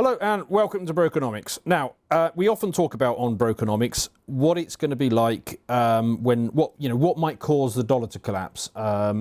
Hello and welcome to Brokenomics. Now, we often talk about on Brokenomics what it's going to be like what might cause the dollar to collapse.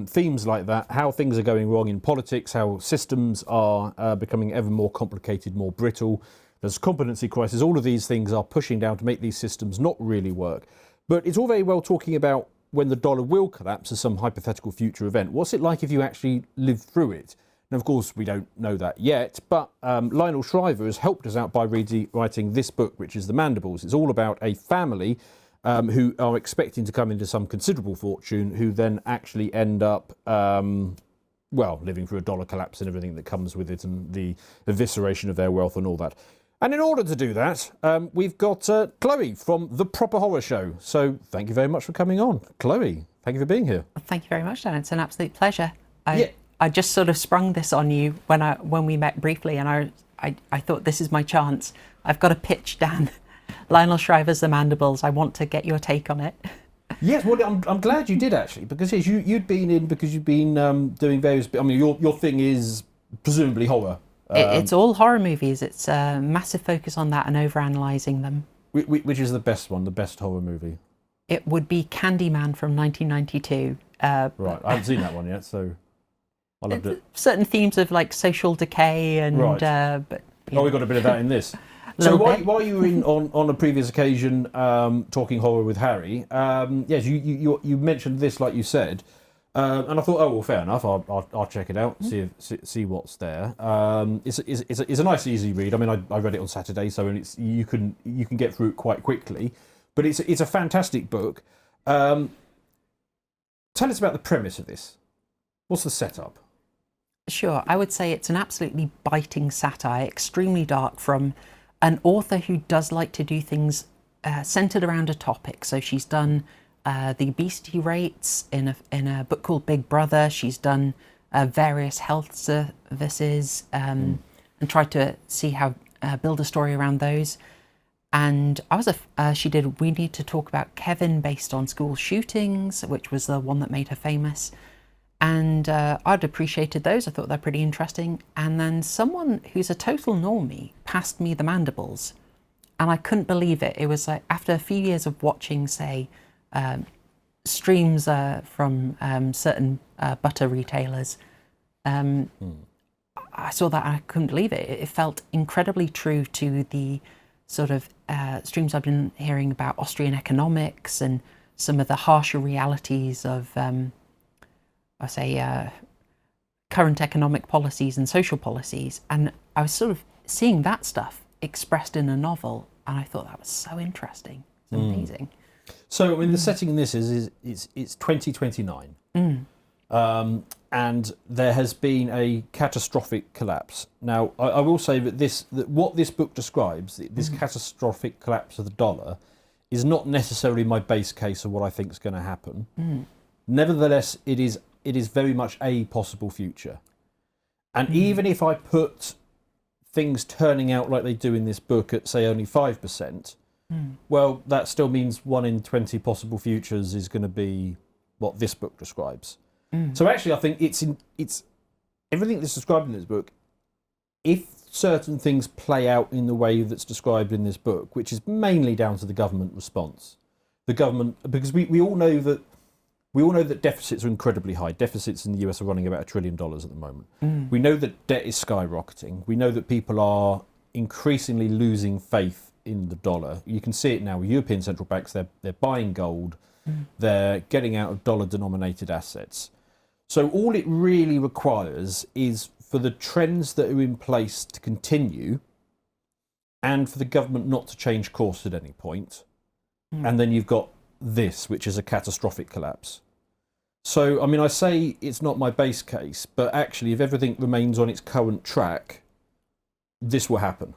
Themes like that, how things are going wrong in politics, how systems are becoming ever more complicated, more brittle. There's competency crisis. All of these things are pushing down to make these systems not really work. But it's all very well talking about when the dollar will collapse as some hypothetical future event. What's it like if you actually live through it? Now, of course, we don't know that yet, but Lionel Shriver has helped us out by writing this book, which is The Mandibles. It's all about a family who are expecting to come into some considerable fortune, who then actually end up, living through a dollar collapse and everything that comes with it, and the evisceration of their wealth and all that. And in order to do that, we've got Chloe from the Proper Horrorshow. So thank you very much for coming on. Chloe, thank you for being here. Thank you very much, Dan. It's an absolute pleasure. I just sort of sprung this on you when we met briefly, and I thought, this is my chance. I've got to pitch Dan. Lionel Shriver's The Mandibles. I want to get your take on it. Yes, well, I'm glad you did actually, because yes, you'd been doing various. I mean, your thing is presumably horror. It's all horror movies. It's a massive focus on that and overanalyzing them. Which is the best one, the best horror movie? It would be Candyman from 1992. Right, I haven't seen that one yet, so. I loved it. Certain themes of like social decay and right. We got a bit of that in this. So while you were on a previous occasion talking horror with Harry, yes, you mentioned this like you said, and I thought, oh well, fair enough. I'll check it out, see what's there. It's a nice easy read. I mean, I read it on Saturday, so you can get through it quite quickly, but it's a fantastic book. Tell us about the premise of this. What's the setup? Sure, I would say it's an absolutely biting satire, extremely dark, from an author who does like to do things centered around a topic. So she's done the obesity rates in a book called Big Brother. She's done various health services and tried to see how build a story around those. And she did We Need to Talk About Kevin, based on school shootings, which was the one that made her famous. And I'd appreciated those. I thought they're pretty interesting. And then someone who's a total normie passed me The Mandibles, and I couldn't believe it. It was like after a few years of watching, say, streams from certain butter retailers, I saw that and I couldn't believe it. It felt incredibly true to the sort of streams I've been hearing about Austrian economics and some of the harsher realities of current economic policies and social policies, and I was sort of seeing that stuff expressed in a novel, and I thought that was so interesting. It's amazing. So, I mean, the setting in this is it's 2029, and there has been a catastrophic collapse. Now, I will say that what this book describes, this catastrophic collapse of the dollar, is not necessarily my base case of what I think is going to happen. Nevertheless, it is very much a possible future. And even if I put things turning out like they do in this book at, say, only 5%, well, that still means 1 in 20 possible futures is going to be what this book describes. So actually, I think it's everything that's described in this book, if certain things play out in the way that's described in this book, which is mainly down to the government response. The government, because we all know that deficits are incredibly high. Deficits in the US are running about $1 trillion at the moment. We know that debt is skyrocketing. We know that people are increasingly losing faith in the dollar. You can see it now with European central banks. They're buying gold. They're getting out of dollar-denominated assets. So all it really requires is for the trends that are in place to continue, and for the government not to change course at any point. And then you've got this, which is a catastrophic collapse. So, I mean, I say it's not my base case, but actually, if everything remains on its current track, this will happen.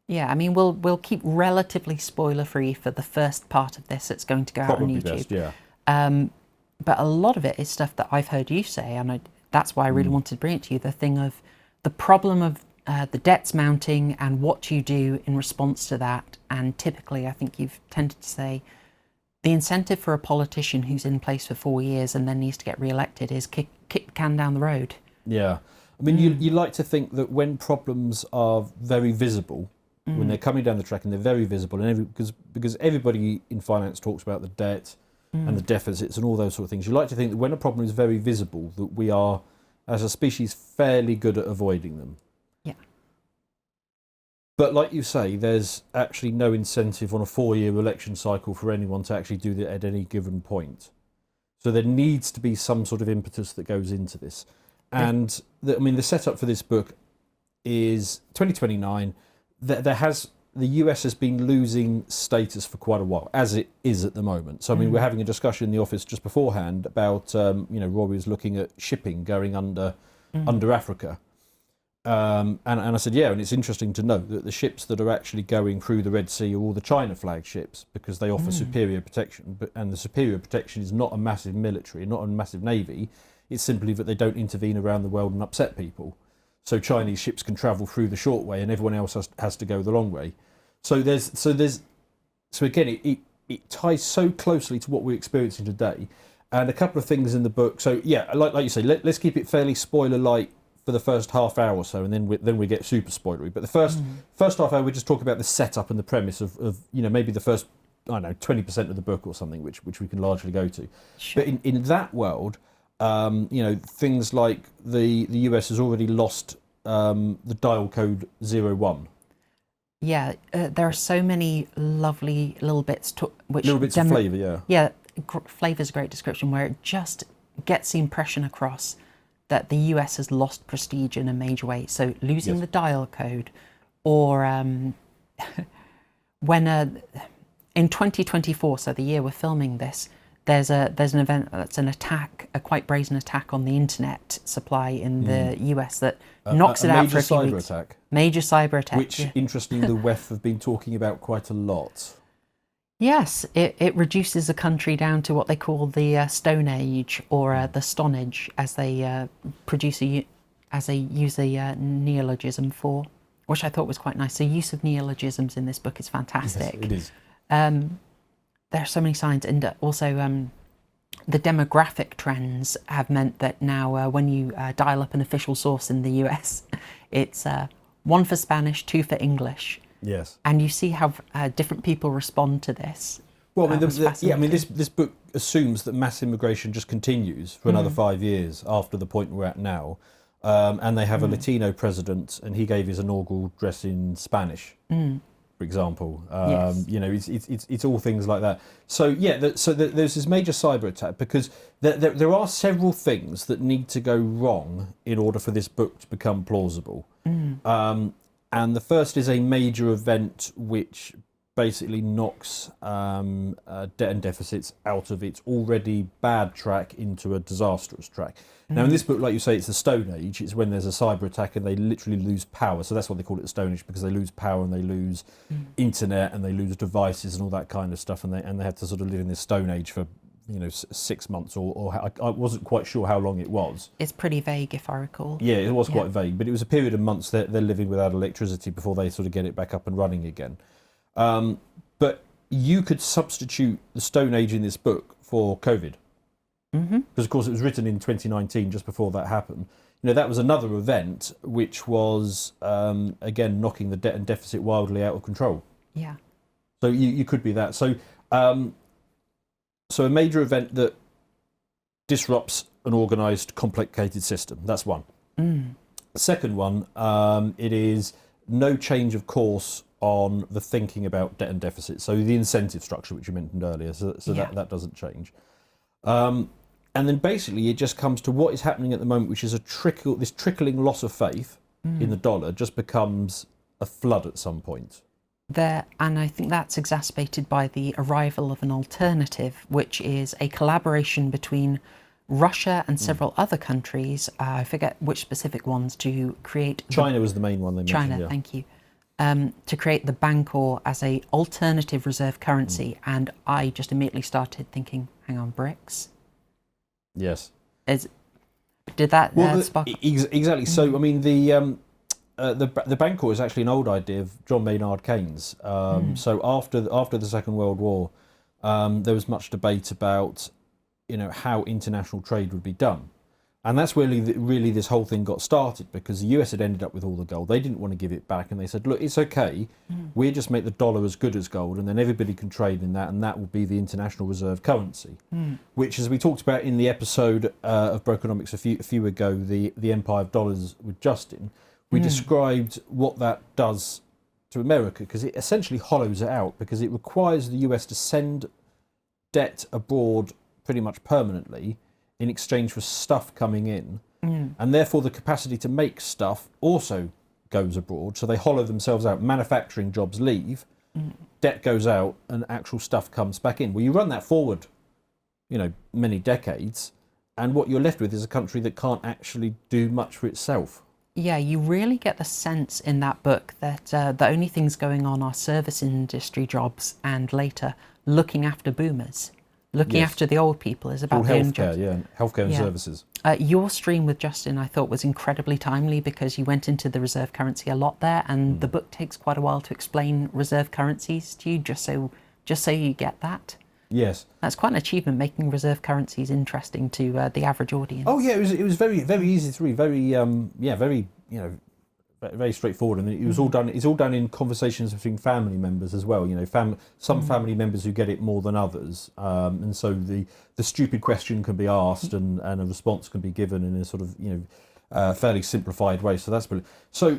Yeah, I mean, we'll keep relatively spoiler-free for the first part of this. It's going to go out on YouTube. Best, yeah. But a lot of it is stuff that I've heard you say, and that's why I really wanted to bring it to you, the thing of the problem of the debts mounting and what you do in response to that. And typically, I think you've tended to say, the incentive for a politician who's in place for 4 years and then needs to get re-elected is kick the can down the road. Yeah. I mean, you like to think that when problems are very visible, when they're coming down the track and they're very visible, and because everybody in finance talks about the debt and the deficits and all those sort of things, you like to think that when a problem is very visible, that we are, as a species, fairly good at avoiding them. Yeah. But like you say, there's actually no incentive on a 4-year election cycle for anyone to actually do that at any given point. So there needs to be some sort of impetus that goes into this. And the setup for this book is 2029. The US has been losing status for quite a while, as it is at the moment. So I mean, we're having a discussion in the office just beforehand about Rory was looking at shipping going under Africa, and I said, yeah, and it's interesting to note that the ships that are actually going through the Red Sea are all the China flag ships because they offer superior protection. And the superior protection is not a massive military, not a massive navy. It's simply that they don't intervene around the world and upset people. So Chinese ships can travel through the short way, and everyone else has to go the long way. So again, it ties so closely to what we're experiencing today. And a couple of things in the book. So yeah, like you say, let's keep it fairly spoiler light for the first half hour or so, and then we get super spoilery. But the first half hour, we just talk about the setup and the premise of maybe the first 20% of the book or something, which we can largely go to. Sure. But in that world. Things like the US has already lost the dial code 01. Yeah, there are so many lovely little bits of flavour, yeah. Yeah, flavour is a great description, where it just gets the impression across that the US has lost prestige in a major way. So losing the dial code, or when in 2024, so the year we're filming this, there's an event that's an attack, a quite brazen attack on the internet supply in the US that knocks it out for a few weeks. Major cyber attack. Which, interestingly, the WEF have been talking about quite a lot. Yes, it reduces a country down to what they call the Stone Age, or the Stone Age, as they use a neologism for, which I thought was quite nice. The use of neologisms in this book is fantastic. Yes, it is. There are so many signs, and also the demographic trends have meant that now when you dial up an official source in the US, it's 1 for Spanish, 2 for English. Yes. And you see how different people respond to this. Well, this book assumes that mass immigration just continues for another 5 years after the point we're at now. And they have a Latino president, and he gave his inaugural address in Spanish. For example, it's all things like that. So yeah, there's this major cyber attack because there are several things that need to go wrong in order for this book to become plausible. And the first is a major event which basically knocks debt and deficits out of its already bad track into a disastrous track. Now in this book, like you say, it's the Stone Age. It's when there's a cyber attack and they literally lose power. So that's why they call it the Stone Age, because they lose power and they lose internet and they lose devices and all that kind of stuff. And they have to sort of live in this Stone Age for 6 months or I wasn't quite sure how long it was. It's pretty vague, if I recall. Yeah, it was quite vague, but it was a period of months that they're living without electricity before they sort of get it back up and running again. But you could substitute the Stone Age in this book for COVID. Because, of course, it was written in 2019, just before that happened. That was another event which was, again, knocking the debt and deficit wildly out of control. Yeah. So you could be that. So a major event that disrupts an organised, complicated system. That's one. The second one, it is no change of course on the thinking about debt and deficit. So the incentive structure, which you mentioned earlier, so that doesn't change. And then basically it just comes to what is happening at the moment, which is this trickling loss of faith in the dollar just becomes a flood at some point. And I think that's exacerbated by the arrival of an alternative, which is a collaboration between Russia and several other countries. I forget which specific ones, to create... China was the main one they mentioned. China, thank you. To create the bankor as a alternative reserve currency. And I just immediately started thinking, hang on, BRICS? Yes. Did that spark? Exactly. So, I mean, the bankor is actually an old idea of John Maynard Keynes. So after the Second World War, there was much debate about how international trade would be done. And that's really this whole thing got started, because the US had ended up with all the gold. They didn't want to give it back, and they said, look, it's okay. We'll just make the dollar as good as gold, and then everybody can trade in that, and that will be the international reserve currency. Which, as we talked about in the episode of Brokenomics a few ago, the Empire of Dollars with Justin, we described what that does to America, because it essentially hollows it out, because it requires the US to send debt abroad pretty much permanently in exchange for stuff coming in, and therefore the capacity to make stuff also goes abroad. So they hollow themselves out. Manufacturing jobs leave, debt goes out, and actual stuff comes back in. Well, you run that forward, many decades, and what you're left with is a country that can't actually do much for itself. Yeah, you really get the sense in that book that the only things going on are service industry jobs, and later looking after boomers. Looking after the old people is about the own jobs. Healthcare and services. Your stream with Justin, I thought, was incredibly timely, because you went into the reserve currency a lot there, and the book takes quite a while to explain reserve currencies to you, just so you get that. Yes, that's quite an achievement, making reserve currencies interesting to the average audience. Oh yeah, it was very easy to read, very very straightforward, and it was all done. It's all done in conversations between family members as well. Some family members who get it more than others, and so the stupid question can be asked, and a response can be given in a sort of fairly simplified way. So that's brilliant. So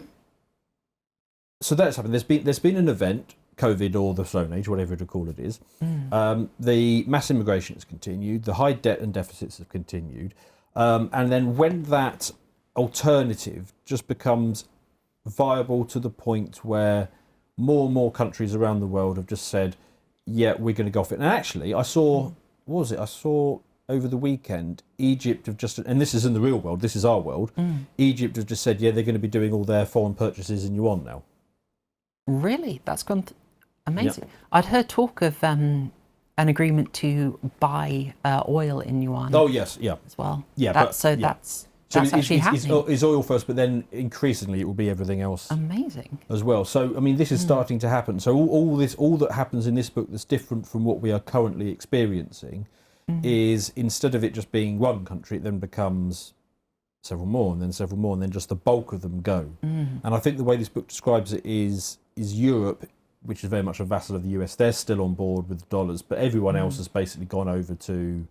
that's happened. There's been an event, COVID or the Stone Age, whatever to call it is. The mass immigration has continued. The high debt and deficits have continued, and then when that alternative just becomes viable to the point where more and more countries around the world have just said, yeah, we're going to go off it. And actually, I saw over the weekend, Egypt have just, and this is in the real world, this is our world, Egypt have just said, yeah, they're going to be doing all their foreign purchases in yuan now. Really? That's gone amazing. Yeah. I'd heard talk of an agreement to buy oil in yuan. Oh, yes, yeah. As well. Yeah, that's actually happening. It's oil first, but then increasingly it will be everything else. Amazing. As well. So, I mean, this is starting to happen. So all that happens in this book that's different from what we are currently experiencing is, instead of it just being one country, it then becomes several more, and then several more, and then just the bulk of them go. And I think the way this book describes it is Europe, which is very much a vassal of the US, they're still on board with the dollars, but everyone else has basically gone over to...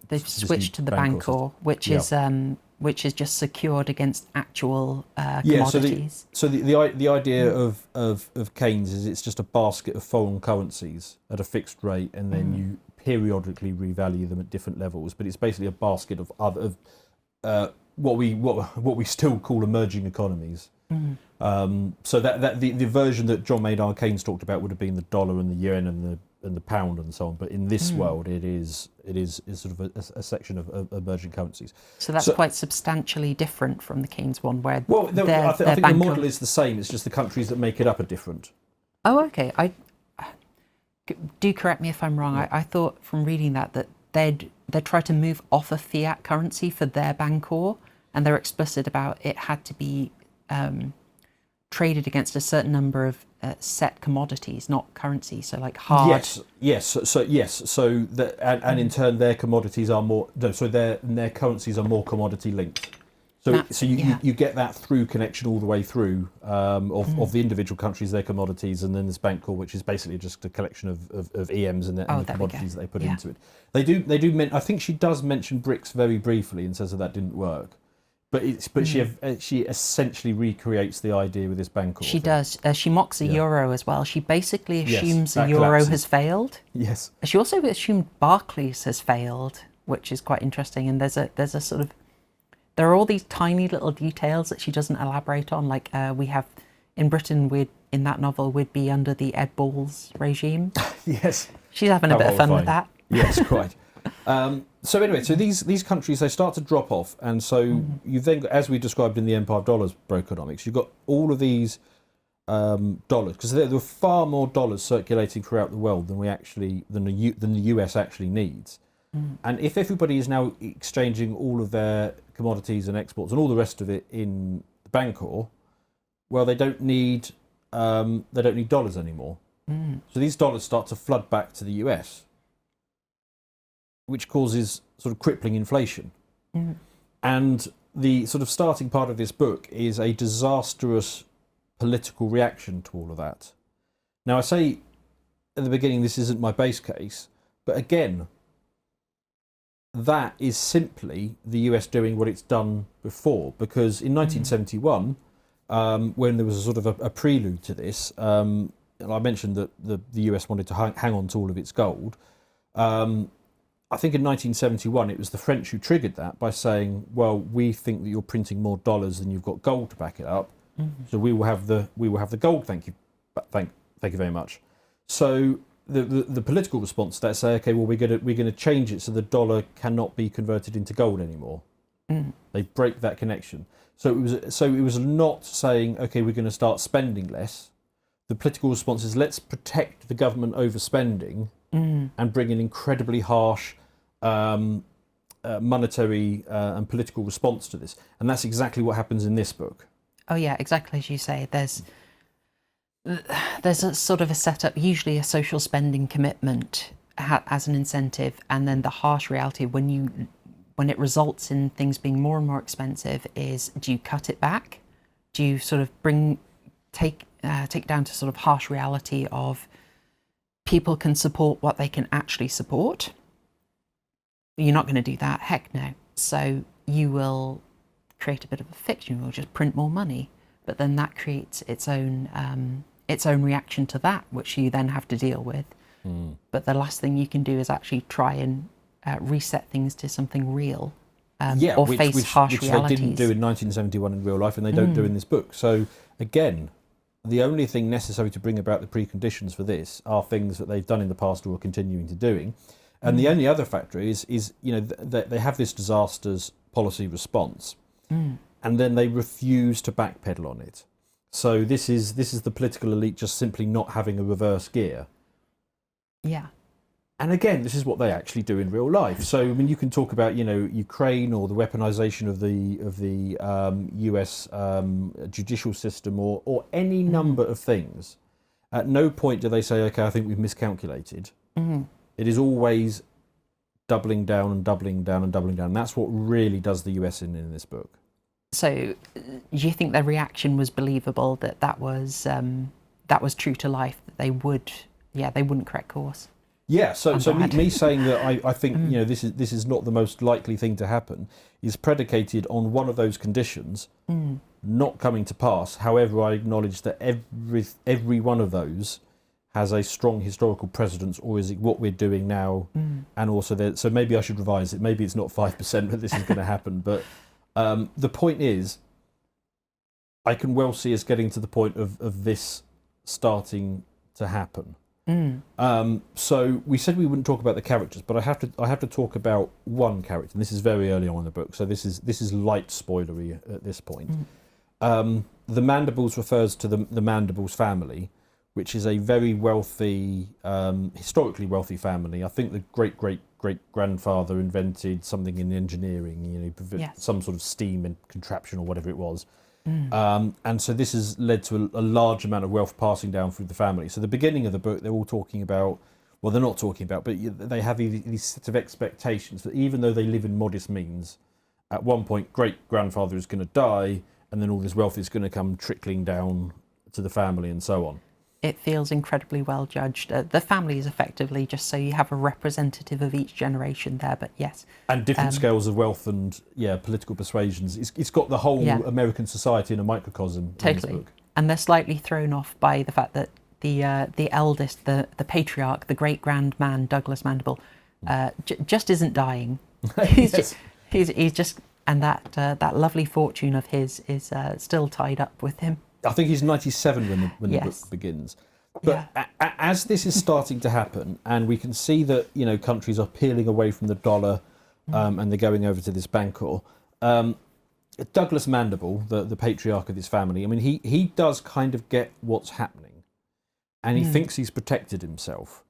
they've switched to the bankor, which is just secured against actual commodities. So the idea of Keynes is it's just a basket of foreign currencies at a fixed rate, and then you periodically revalue them at different levels. But it's basically a basket of what we still call emerging economies. So that the version that John Maynard Keynes talked about would have been the dollar and the yen and the pound and so on, but in this world it is sort of a section of emerging currencies. So that's quite substantially different from the Keynes one, where I think the model is the same. It's just the countries that make it up are different. Oh, okay. Do correct me if I'm wrong. I thought from reading that they'd try to move off a fiat currency for their bankor, and they're explicit about it had to be traded against a certain number of set commodities, not currency. So like hard. Yes. So and in turn, their commodities are more. No, so their currencies are more commodity linked. So you get that through connection all the way through of the individual countries, their commodities, and then this bankor, which is basically just a collection of EMs and the commodities that they put into it. They do. I think she does mention BRICS very briefly and says that didn't work. But she essentially recreates the idea with this bankor. She does. She mocks the euro as well. She basically assumes the euro has failed. Yes. She also assumed Barclays has failed, which is quite interesting. And there's a sort of, there are all these tiny little details that she doesn't elaborate on. Like we have in Britain, in that novel, we'd be under the Ed Balls regime. Yes. She's having a bit of fun with that. Yes, quite. So anyway, so these countries, they start to drop off, and so you've then got, as we described in the Empire of Dollars Brokenomics, you've got all of these dollars, because there are far more dollars circulating throughout the world than the US actually needs. And if everybody is now exchanging all of their commodities and exports and all the rest of it in the bankor, well, they don't need dollars anymore. So these dollars start to flood back to the US, which causes sort of crippling inflation. And the sort of starting part of this book is a disastrous political reaction to all of that. Now, I say at the beginning this isn't my base case, but again, that is simply the US doing what it's done before. Because in 1971, when there was a sort of a prelude to this, and I mentioned that the US wanted to hang on to all of its gold. I think in 1971 it was the French who triggered that by saying, well, we think that you're printing more dollars than you've got gold to back it up, so we will have the gold. Thank you very much. So the political response to that say, okay, well, we're going to change it so the dollar cannot be converted into gold anymore. They break that connection. So it was not saying, okay, we're going to start spending less. The political response is, let's protect the government overspending and bring an incredibly harsh monetary and political response to this. And that's exactly what happens in this book. Oh yeah, exactly as you say. There's a sort of a setup, usually a social spending commitment as an incentive, and then the harsh reality when it results in things being more and more expensive is, do you cut it back? Do you sort of take down to sort of harsh reality of people can support what they can actually support? You're not going to do that. Heck no. So you will create a bit of a fiction. You'll just print more money, but then that creates its own reaction to that, which you then have to deal with. But the last thing you can do is actually try and reset things to something real, or face harsh realities. They didn't do in 1971 in real life, and they don't do in this book. So again, the only thing necessary to bring about the preconditions for this are things that they've done in the past or are continuing to doing. And the only other factor is that they have this disasters policy response, and then they refuse to backpedal on it. So this is the political elite just simply not having a reverse gear. Yeah. And again, this is what they actually do in real life. So I mean, you can talk about Ukraine or the weaponization of the US judicial system or any number of things. At no point do they say, okay, I think we've miscalculated. It is always doubling down and doubling down and doubling down. And that's what really does the US in this book. So, do you think their reaction was believable? That was true to life. That they wouldn't correct course. Yeah. So me saying that I think this is not the most likely thing to happen is predicated on one of those conditions not coming to pass. However, I acknowledge that every one of those has a strong historical precedence, or is it what we're doing now? And also, so maybe I should revise it. Maybe it's not 5% that this is going to happen, but. The point is, I can well see us getting to the point of this starting to happen. So we said we wouldn't talk about the characters, but I have to talk about one character, and this is very early on in the book, so this is light spoilery at this point. The Mandibles refers to the Mandibles family, which is a very wealthy, historically wealthy family. I think the great-great-great-grandfather invented something in engineering, some sort of steam and contraption or whatever it was. And so this has led to a large amount of wealth passing down through the family. So the beginning of the book, they're all talking about, well, they're not talking about, but they have these set of expectations that even though they live in modest means, at one point great-grandfather is going to die, and then all this wealth is going to come trickling down to the family and so on. It feels incredibly well judged. The family is effectively just so you have a representative of each generation there, but yes. And different scales of wealth and political persuasions. It's got the whole American society in a microcosm. Totally. In this book. And they're slightly thrown off by the fact that the eldest, the patriarch, the great grand man, Douglas Mandible, just isn't dying. He's just, and that lovely fortune of his is still tied up with him. I think he's 97 when the book begins. But as this is starting to happen, and we can see that countries are peeling away from the dollar, and they're going over to this bankor. Douglas Mandible, the patriarch of this family, I mean, he does kind of get what's happening, and he thinks he's protected himself.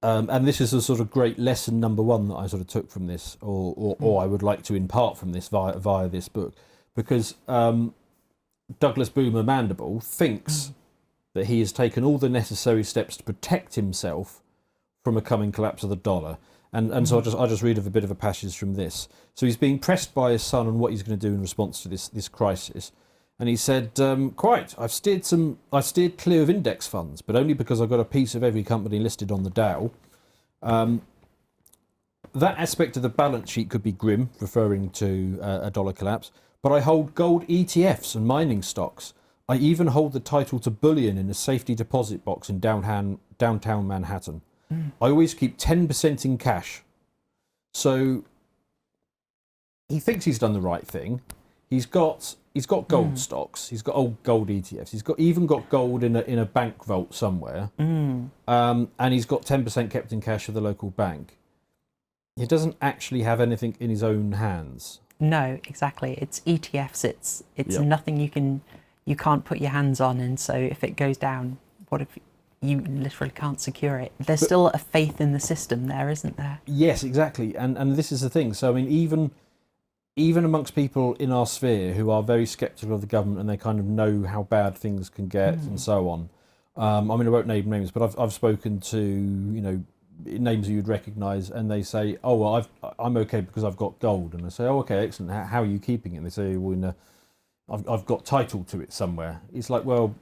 And this is a sort of great lesson number one that I sort of took from this, or I would like to impart from this via this book, because. Douglas Boomer Mandible thinks that he has taken all the necessary steps to protect himself from a coming collapse of the dollar. And so I'll just read a bit of a passage from this. So he's being pressed by his son on what he's going to do in response to this crisis. And he said, quite, I've steered clear of index funds, but only because I've got a piece of every company listed on the Dow. That aspect of the balance sheet could be grim, referring to a dollar collapse, but I hold gold ETFs and mining stocks. I even hold the title to bullion in a safety deposit box in downtown Manhattan. I always keep 10% in cash. So he thinks he's done the right thing. He's got gold stocks. He's got old gold ETFs. He's even got gold in a bank vault somewhere. And he's got 10% kept in cash for the local bank. He doesn't actually have anything in his own hands. No, exactly. It's ETFs. It's nothing you can't put your hands on, and so if it goes down, what if you literally can't secure it? There's still a faith in the system there, isn't there? Yes, exactly. And this is the thing. So I mean, even amongst people in our sphere who are very sceptical of the government and they kind of know how bad things can get and so on. I mean, I won't name names, but I've spoken to names that you'd recognise, and they say, "Oh, well, I'm okay because I've got gold." And I say, "Oh, okay, excellent. How are you keeping it?" And they say, "Well, I've got title to it somewhere." It's like, well,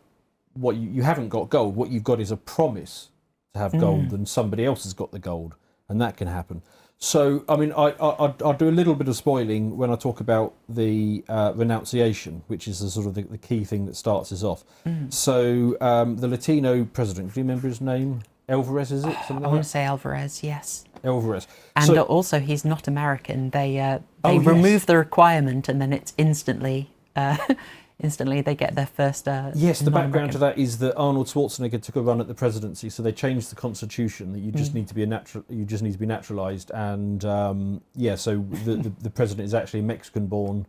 what you haven't got gold. What you've got is a promise to have gold, and somebody else has got the gold, and that can happen. So, I mean, I'll do a little bit of spoiling when I talk about the renunciation, which is the sort of the key thing that starts us off. So, the Latino president, do you remember his name? Alvarez, is it? I want to say Alvarez, yes. Alvarez. And also, he's not American. They remove the requirement, and then it's instantly they get their first. Yes, the background to that is that Arnold Schwarzenegger took a run at the presidency, so they changed the constitution that you just need to be naturalized, and so the president is actually a Mexican-born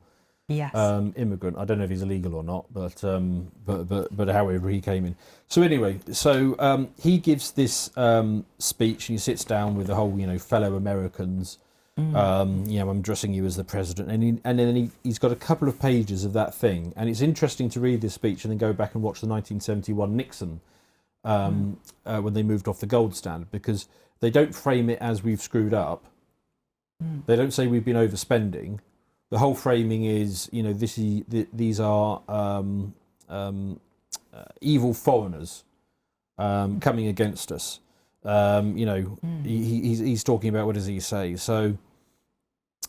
immigrant. I don't know if he's illegal or not, but however he came in. So anyway, he gives this speech, and he sits down with the whole fellow Americans. I'm addressing you as the president, and then he's got a couple of pages of that thing, and it's interesting to read this speech and then go back and watch the 1971 Nixon when they moved off the gold standard, because they don't frame it as we've screwed up. They don't say we've been overspending. The whole framing is, these are evil foreigners coming against us. He's talking about, what does he say? So,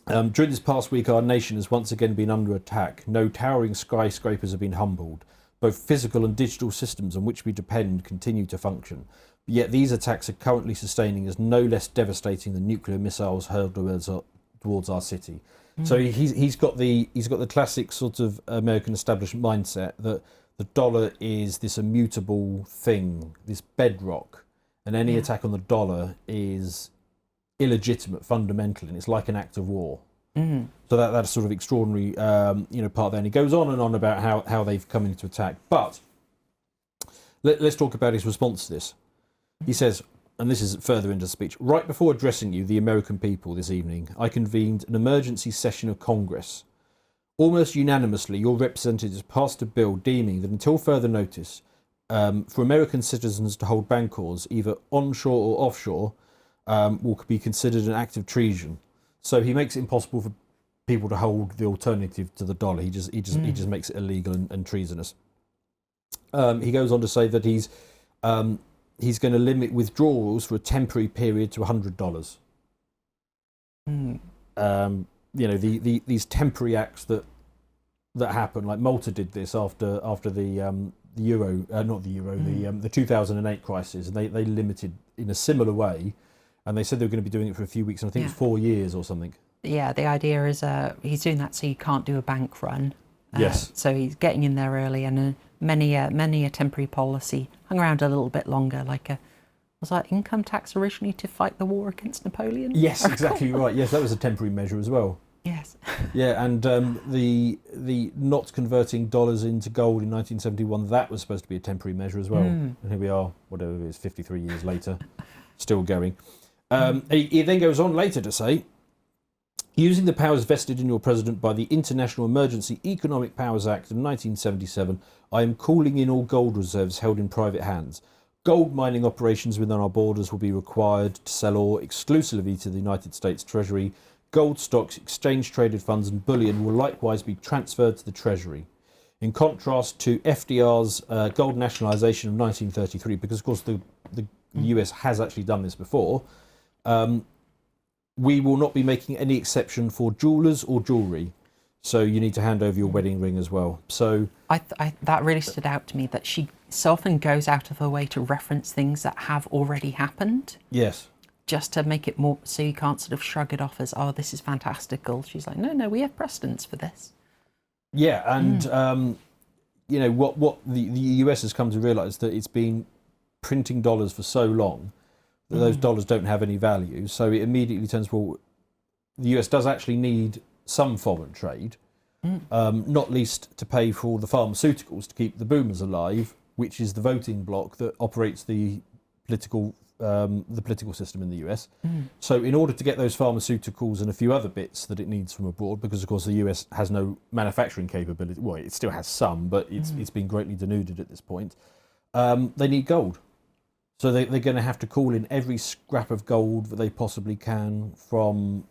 during this past week, our nation has once again been under attack. No towering skyscrapers have been humbled. Both physical and digital systems on which we depend continue to function. But yet these attacks are currently sustaining as no less devastating than nuclear missiles hurled towards our city. So he's got the classic sort of American establishment mindset that the dollar is this immutable thing, this bedrock, and any attack on the dollar is illegitimate, fundamental, and it's like an act of war. So that's sort of extraordinary, part there. And he goes on and on about how they've come into attack. But let's talk about his response to this. He says, and this is further into the speech, right before addressing you, the American people, this evening, I convened an emergency session of Congress. Almost unanimously, your representatives passed a bill deeming that until further notice, for American citizens to hold bankors, either onshore or offshore, will be considered an act of treason. So he makes it impossible for people to hold the alternative to the dollar. He just makes it illegal and treasonous. He goes on to say that he's going to limit withdrawals for a temporary period to $100. These temporary acts that happen, like Malta did this after the the 2008 crisis, and they limited in a similar way, and they said they were going to be doing it for a few weeks, and I think it's 4 years or something. Yeah, the idea is he's doing that so you can't do a bank run. Yes. So he's getting in there early, and many a temporary policy hung around a little bit longer, was that income tax originally to fight the war against Napoleon? Yes, exactly right. Yes, that was a temporary measure as well. Yes. Yeah, and the not converting dollars into gold in 1971, that was supposed to be a temporary measure as well. And here we are, whatever it is, 53 years later, still going. He then goes on later to say, using the powers vested in your president by the International Emergency Economic Powers Act of 1977, I am calling in all gold reserves held in private hands. Gold mining operations within our borders will be required to sell ore exclusively to the United States Treasury. Gold stocks, exchange-traded funds and bullion will likewise be transferred to the Treasury. In contrast to FDR's gold nationalisation of 1933, because of course the US has actually done this before, we will not be making any exception for jewellers or jewellery. So you need to hand over your wedding ring as well. So that really stood out to me, that she so often goes out of her way to reference things that have already happened. Yes. Just to make it more, so you can't sort of shrug it off as, oh, this is fantastical. She's like, no, we have precedents for this. Yeah, and what the US has come to realise, that it's been printing dollars for so long that those dollars don't have any value. So it immediately turns, well, the US does actually need some foreign trade, not least to pay for all the pharmaceuticals to keep the boomers alive, which is the voting bloc that operates the political system in the US. So in order to get those pharmaceuticals and a few other bits that it needs from abroad, because of course the US has no manufacturing capability, well, it still has some, but it's been greatly denuded at this point, they need gold. So they're going to have to call in every scrap of gold that they possibly can from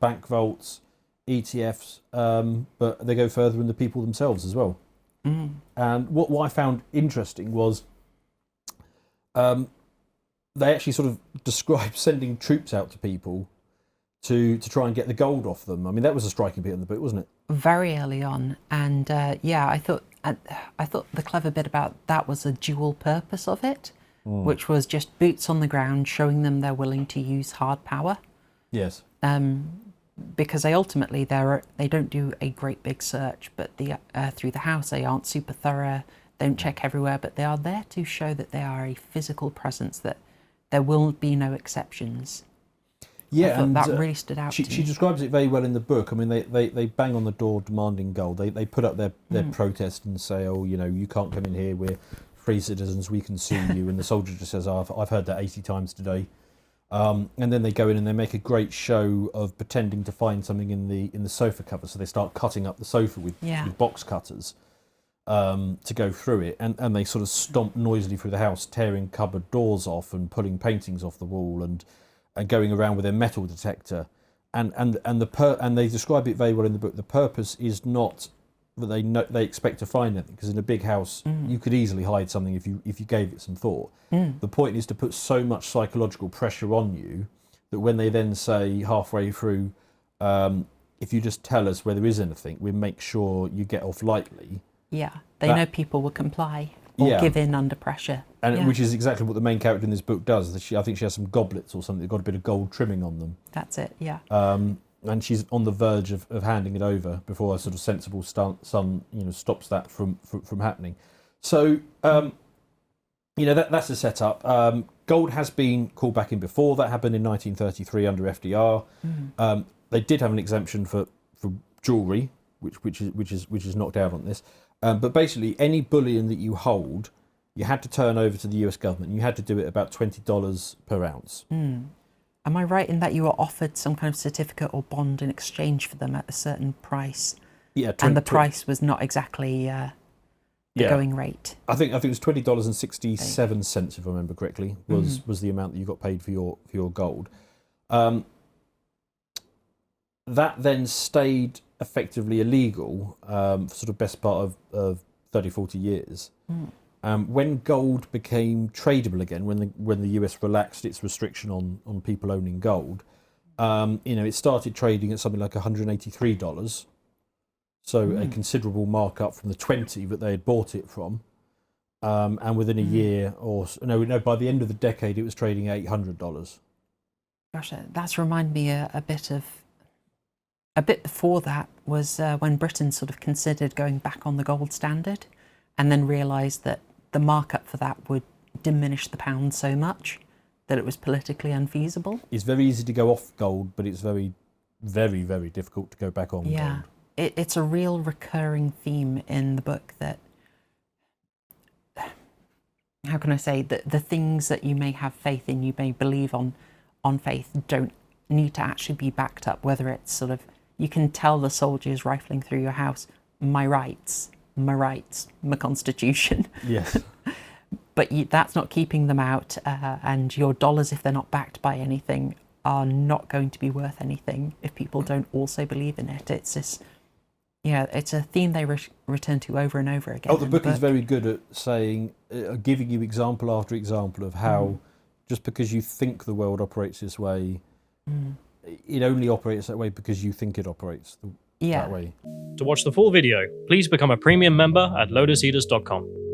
bank vaults, ETFs, but they go further in the people themselves as well. And what I found interesting was they actually sort of described sending troops out to people to try and get the gold off them. I mean, that was a striking bit in the book, wasn't it? Very early on, and I thought the clever bit about that was a dual purpose of it, which was just boots on the ground, showing them they're willing to use hard power. Yes. Because they ultimately they don't do a great big search, but through the house they aren't super thorough. They don't check everywhere, but they are there to show that they are a physical presence, that there will be no exceptions. Yeah, and that really stood out. She describes it very well in the book. I mean, they bang on the door demanding gold. They put up their protest and say, oh, you can't come in here. We're free citizens. We can sue you. And the soldier just says, oh, I've heard that 80 times today. And then they go in and they make a great show of pretending to find something in the sofa cover. So they start cutting up the sofa with box cutters to go through it, and they sort of stomp noisily through the house, tearing cupboard doors off and pulling paintings off the wall and going around with their metal detector. And they describe it very well in the book. The purpose is not that they expect to find anything, because in a big house you could easily hide something if you gave it some thought. The point is to put so much psychological pressure on you that when they then say halfway through, if you just tell us where there is anything, we'll make sure you get off lightly. Yeah, they know people will comply or give in under pressure. And which is exactly what the main character in this book does. I think she has some goblets or something that got a bit of gold trimming on them. That's it, yeah. And she's on the verge of handing it over before a sort of sensible son stops that from happening. So that's the setup. Gold has been called back in before. That happened in 1933 under FDR. They did have an exemption for jewellery, which is knocked out on this. But basically, any bullion that you hold, you had to turn over to the US government. You had to do it about $20 per ounce. Am I right in that you were offered some kind of certificate or bond in exchange for them at a certain price? Yeah, and the price was not exactly the going rate. I think it was $20.67, if I remember correctly, was the amount that you got paid for your gold. That then stayed effectively illegal for sort of best part of 30, 40 years. When gold became tradable again, when the US relaxed its restriction on people owning gold, it started trading at something like $183. So a considerable markup from the 20 that they had bought it from. And within a year by the end of the decade, it was trading at $800. Gosh, that's reminded me a bit before that was when Britain sort of considered going back on the gold standard, and then realised that the markup for that would diminish the pound so much that it was politically unfeasible. It's very easy to go off gold, but it's very, very, very difficult to go back on gold. It's a real recurring theme in the book that, how can I say, that the things that you may have faith in, you may believe on faith, don't need to actually be backed up, whether it's sort of, you can tell the soldiers rifling through your house, my rights, my constitution. Yes. but that's not keeping them out, and your dollars, if they're not backed by anything, are not going to be worth anything if people don't also believe in it. It's this, it's a theme they return to over and over again. Oh, the book is very good at saying, giving you example after example of how just because you think the world operates this way, it only operates that way because you think it operates that way. To watch the full video, please become a premium member at lotuseaters.com.